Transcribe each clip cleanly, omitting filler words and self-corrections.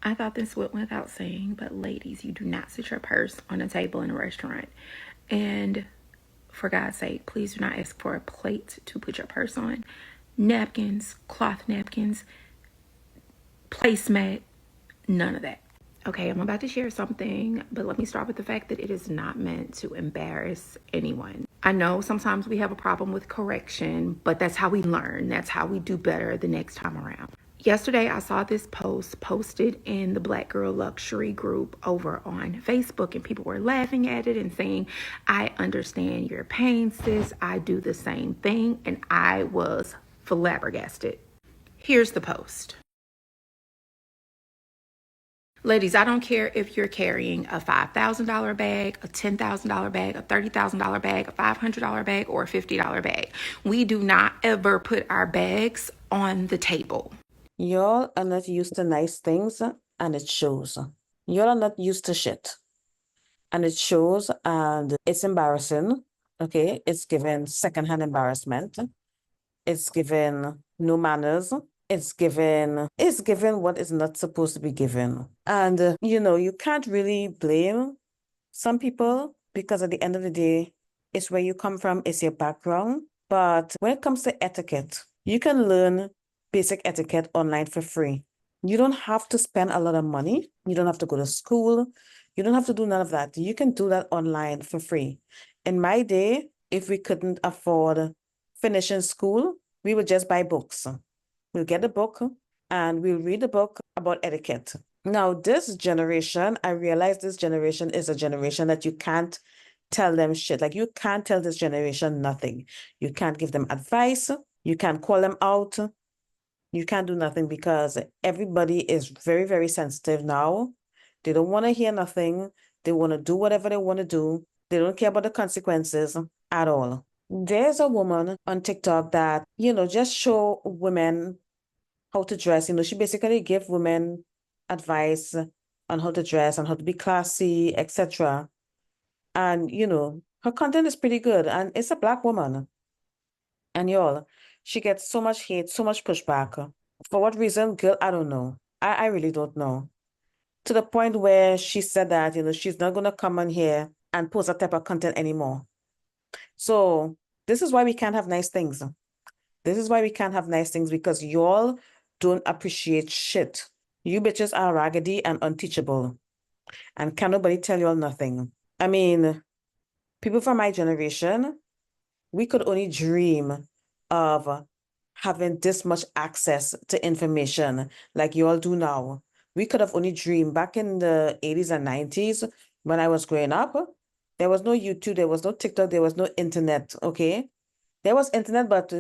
I thought this went without saying, but ladies, you do not sit your purse on a table in a restaurant. And for God's sake, please do not ask for a plate to put your purse on. Napkins, cloth napkins, placemat, none of that. Okay, I'm about to share something, but let me start with the fact that it is not meant to embarrass anyone. I know sometimes we have a problem with correction, but that's how we learn. That's how we do better the next time around. Yesterday, I saw this post posted in the Black Girl Luxury group over on Facebook, and people were laughing at it and saying, I understand your pain, sis. I do the same thing. And I was flabbergasted. Here's the post. Ladies, I don't care if you're carrying a $5,000 bag, a $10,000 bag, a $30,000 bag, a $500 bag, or a $50 bag. We do not ever put our bags on the table. Y'all are not used to nice things, and it shows. Y'all are not used to shit, and it shows, and it's embarrassing. Okay, it's given secondhand embarrassment. It's given no manners. It's given what is not supposed to be given. And you can't really blame some people, because at the end of the day, it's where you come from, it's your background. But when it comes to etiquette, you can learn basic etiquette online for free. You don't have to spend a lot of money. You don't have to go to school. You don't have to do none of that. You can do that online for free. In my day, if we couldn't afford finishing school, we would just buy books. We'll get a book and we'll read the book about etiquette. Now, this generation, I realize this generation is a generation that you can't tell them shit. Like, you can't tell this generation nothing. You can't give them advice. You can't call them out. You can't do nothing, because everybody is very, very sensitive now. They don't want to hear nothing. They want to do whatever they want to do. They don't care about the consequences at all. There's a woman on TikTok that, just show women how to dress. She basically give women advice on how to dress and how to be classy, etc. And, her content is pretty good. And it's a Black woman. And y'all, she gets so much hate, so much pushback. For what reason, girl, I don't know. I really don't know. To the point where she said that, she's not going to come on here and post that type of content anymore. So this is why we can't have nice things. This is why we can't have nice things, because y'all don't appreciate shit. You bitches are raggedy and unteachable. And can nobody tell y'all nothing? I mean, people from my generation, we could only dream of having this much access to information like you all do now. We could have only dreamed back in the 80s and 90s when I was growing up. There was no YouTube, there was no TikTok, there was no internet, okay? There was internet, but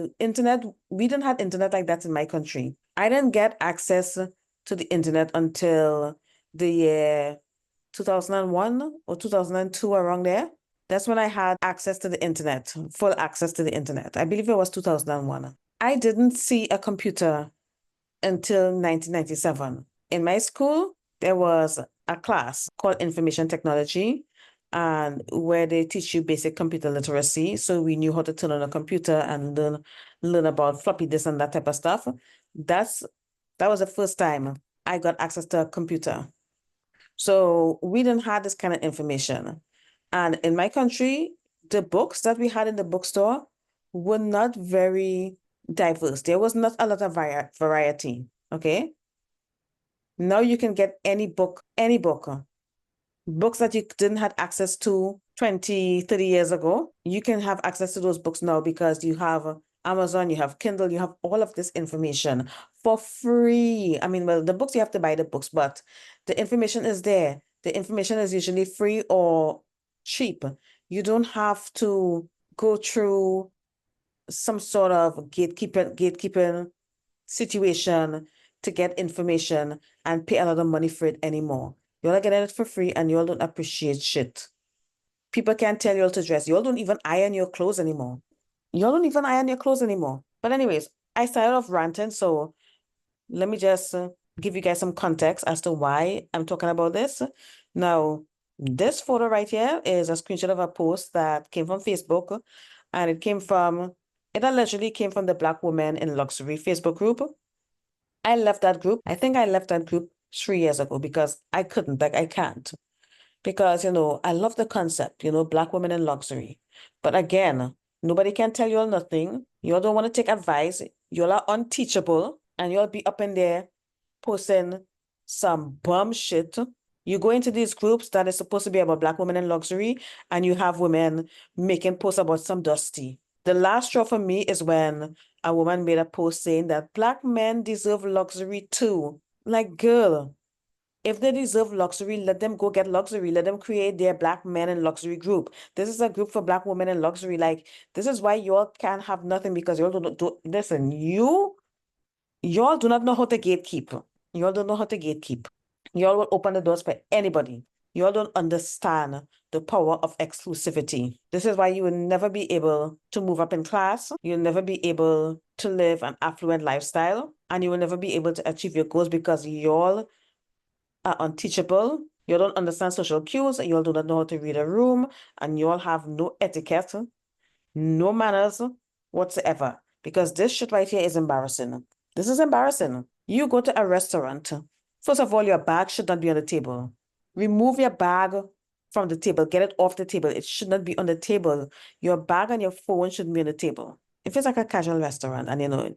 we didn't have internet like that in my country. I didn't get access to the internet until the year 2001 or 2002, around there. That's when I had access to the internet, full access to the internet. I believe it was 2001. I didn't see a computer until 1997. In my school, there was a class called Information Technology, and where they teach you basic computer literacy. So we knew how to turn on a computer and learn about floppy disk and that type of stuff. That was the first time I got access to a computer. So we didn't have this kind of information. And in my country, the books that we had in the bookstore were not very diverse. There was not a lot of variety, okay? Now you can get any book. Books that you didn't have access to 20, 30 years ago, you can have access to those books now, because you have Amazon, you have Kindle, you have all of this information for free. I mean, well, the books, you have to buy the books, but the information is there. The information is usually free or cheap. You don't have to go through some sort of gatekeeping situation to get information and pay a lot of money for it anymore. Y'all are getting it for free, and y'all don't appreciate shit. People can't tell y'all to dress. Y'all don't even iron your clothes anymore. But anyways, I started off ranting, so let me just give you guys some context as to why I'm talking about this. Now, this photo right here is a screenshot of a post that came from Facebook, and it allegedly came from the Black Women in Luxury Facebook group. I think I left that group 3 years ago because I couldn't, like I can't. Because, you know, I love the concept, you know, Black women in luxury. But again, nobody can tell you all nothing. You all don't want to take advice. You all are unteachable and you'll be up in there posting some bum shit. You go into these groups that is supposed to be about Black women in luxury and you have women making posts about some dusty. The last straw for me is when a woman made a post saying that Black men deserve luxury too. Like, girl, if they deserve luxury, let them go get luxury. Let them create their Black men in luxury group. This is a group for Black women in luxury. Like, this is why y'all can't have nothing because y'all don't listen, y'all do not know how to gatekeep. Y'all don't know how to gatekeep. Y'all will open the doors for anybody. Y'all don't understand the power of exclusivity. This is why you will never be able to move up in class. You'll never be able to live an affluent lifestyle. And you will never be able to achieve your goals because y'all are unteachable. You don't understand social cues. You all do not know how to read a room. And you all have no etiquette, no manners whatsoever. Because this shit right here is embarrassing. This is embarrassing. You go to a restaurant. First of all, your bag should not be on the table. Remove your bag from the table. Get it off the table. It should not be on the table. Your bag and your phone should be on the table. If it's like a casual restaurant and, you know,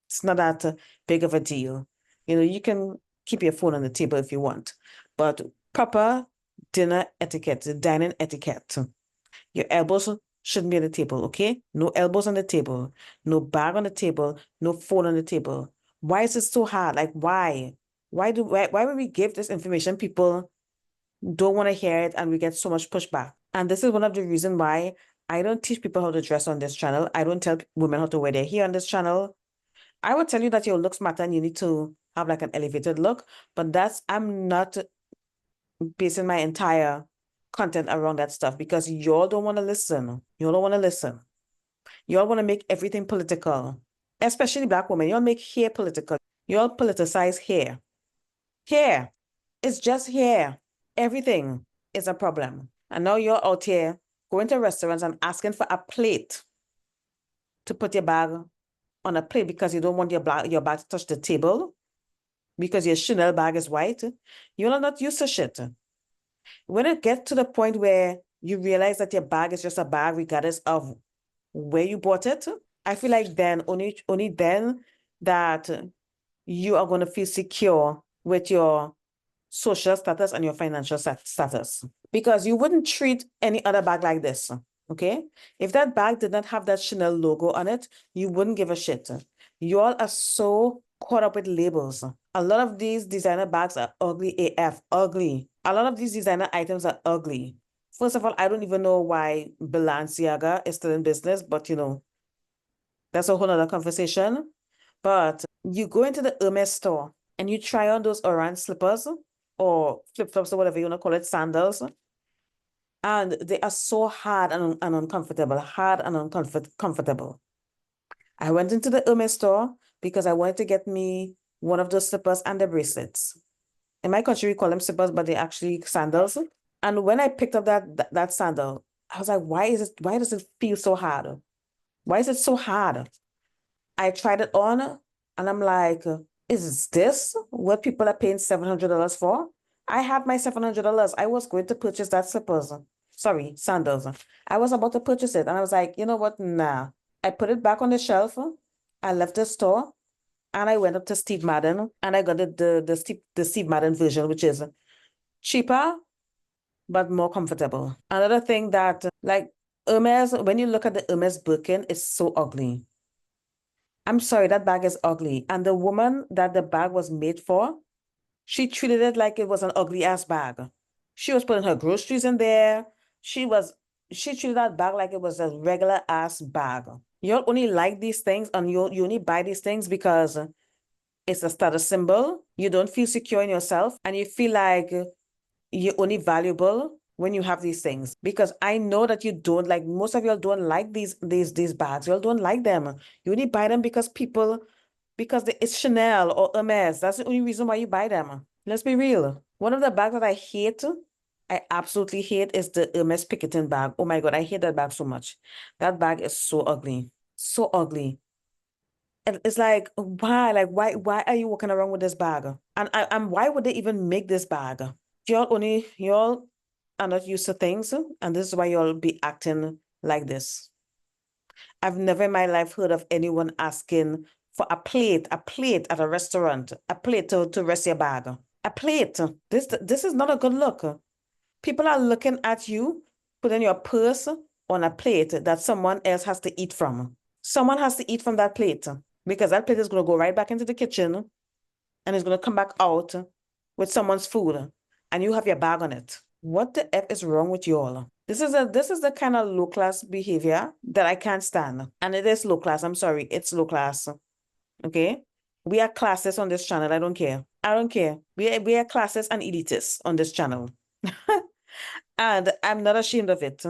it's not that big of a deal. You know, you can keep your phone on the table if you want. But proper dinner etiquette, dining etiquette. Your elbows shouldn't be on the table, okay? No elbows on the table, no bag on the table, no phone on the table. Why is it so hard? Like, why? Why would we give this information? People don't want to hear it and we get so much pushback. And this is one of the reasons why I don't teach people how to dress on this channel. I don't tell women how to wear their hair on this channel. I would tell you that your looks matter and you need to have like an elevated look, but I'm not basing my entire content around that stuff because y'all don't want to listen. Y'all don't want to listen. Y'all want to make everything political, especially Black women. Y'all make hair political. Y'all politicize hair. Hair. It's just hair. Everything is a problem. And now you're out here going to restaurants and asking for a plate to put your bag on a plate because you don't want your bag to touch the table because your Chanel bag is white. You're not used to shit. When it gets to the point where you realize that your bag is just a bag regardless of where you bought it, I feel like then, only then that you are going to feel secure with your social status and your financial status. Because you wouldn't treat any other bag like this, okay? If that bag did not have that Chanel logo on it, you wouldn't give a shit. You all are so caught up with labels. A lot of these designer bags are ugly AF, ugly. A lot of these designer items are ugly. First of all, I don't even know why Balenciaga is still in business, but you know, that's a whole other conversation. But you go into the Hermes store and you try on those orange slippers or flip-flops or whatever you want to call it, sandals, and they are so hard and uncomfortable, hard and uncomfortable. I went into the Hermes store because I wanted to get me one of those slippers and the bracelets. In my country, we call them slippers, but they're actually sandals. And when I picked up that sandal, I was like, why does it feel so hard? Why is it so hard? I tried it on and I'm like, is this what people are paying $700 for? I had my $700. I was going to purchase that sandals. I was about to purchase it. And I was like, you know what? Nah. I put it back on the shelf. I left the store and I went up to Steve Madden and I got the Steve Madden version, which is cheaper, but more comfortable. Another thing that like Hermes, when you look at the Hermes Birkin, it's so ugly. I'm sorry, that bag is ugly. And the woman that the bag was made for, she treated it like it was an ugly ass bag. She was putting her groceries in there. She treated that bag like it was a regular ass bag. You only like these things and you only buy these things because it's a status symbol. You don't feel secure in yourself and you feel like you're only valuable when you have these things. Because I know that you don't like, most of y'all don't like these bags. Y'all don't like them. You only buy them because it's Chanel or Hermes. That's the only reason why you buy them. Let's be real. One of the bags that I absolutely hate is the Hermes Picketing bag. Oh my God, I hate that bag so much. That bag is so ugly. So ugly. it's like, why? Like, why are you walking around with this bag? And why would they even make this bag? Y'all are not used to things, and this is why y'all be acting like this. I've never in my life heard of anyone asking for a plate at a restaurant, a plate to rest your bag. A plate. This is not a good look. People are looking at you putting your purse on a plate that someone else has to eat from. Someone has to eat from that plate because that plate is going to go right back into the kitchen and it's going to come back out with someone's food and you have your bag on it. What the F is wrong with you all? This is the kind of low class behavior that I can't stand. And it is low class. I'm sorry. It's low class. Okay? We are classes on this channel. I don't care. I don't care. We are classes and elitists on this channel. And I'm not ashamed of it.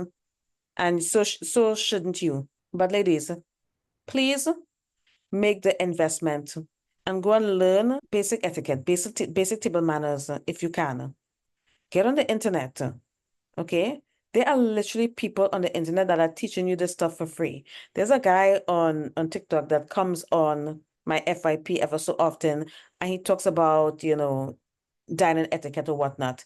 And so shouldn't you. But ladies, please make the investment and go and learn basic etiquette, basic table manners if you can. Get on the internet, okay? There are literally people on the internet that are teaching you this stuff for free. There's a guy on TikTok that comes on my FYP ever so often, and he talks about, dining etiquette or whatnot.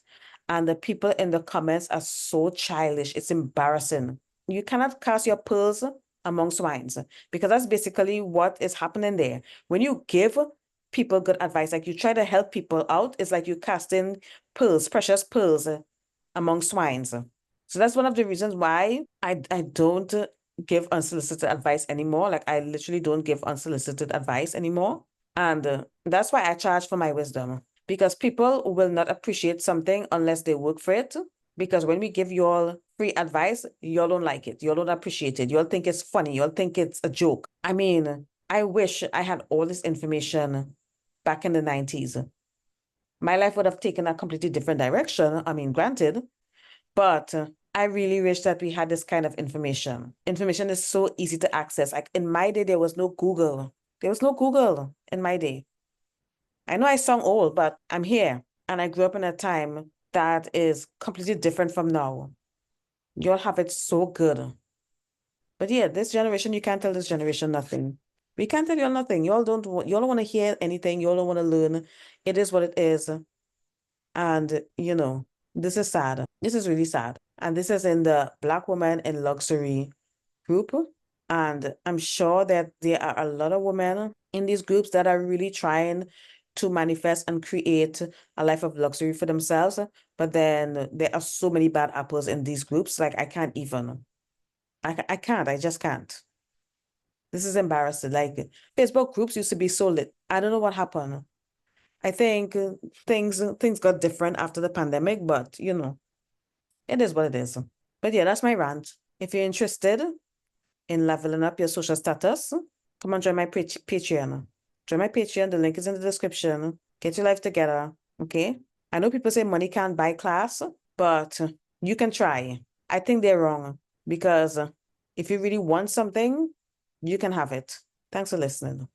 And the people in the comments are so childish. It's embarrassing. You cannot cast your pearls among swines because that's basically what is happening there. When you give people good advice, like you try to help people out, it's like you casting pearls, precious pearls among swines. So that's one of the reasons why I don't give unsolicited advice anymore. Like I literally don't give unsolicited advice anymore. And that's why I charge for my wisdom. Because people will not appreciate something unless they work for it. Because when we give you all free advice, y'all don't like it. Y'all don't appreciate it. Y'all think it's funny. Y'all think it's a joke. I mean, I wish I had all this information back in the 90s. My life would have taken a completely different direction. I mean, granted, but I really wish that we had this kind of information. Information is so easy to access. Like in my day, there was no Google. There was no Google in my day. I know I sound old, but I'm here. And I grew up in a time that is completely different from now. Y'all have it so good. But yeah, this generation, you can't tell this generation nothing. We can't tell y'all nothing. Y'all don't want to hear anything. Y'all don't want to learn. It is what it is. And, this is sad. This is really sad. And this is in the Black Woman in Luxury group. And I'm sure that there are a lot of women in these groups that are really trying to manifest and create a life of luxury for themselves. But then there are so many bad apples in these groups. Like I can't even. I can't. I just can't. This is embarrassing. Like Facebook groups used to be so lit. I don't know what happened. I think things got different after the pandemic, but it is what it is. But yeah, that's my rant. If you're interested in leveling up your social status, come and join my Patreon. Join my Patreon. The link is in the description. Get your life together. Okay. I know people say money can't buy class, but you can try. I think they're wrong because if you really want something, you can have it. Thanks for listening.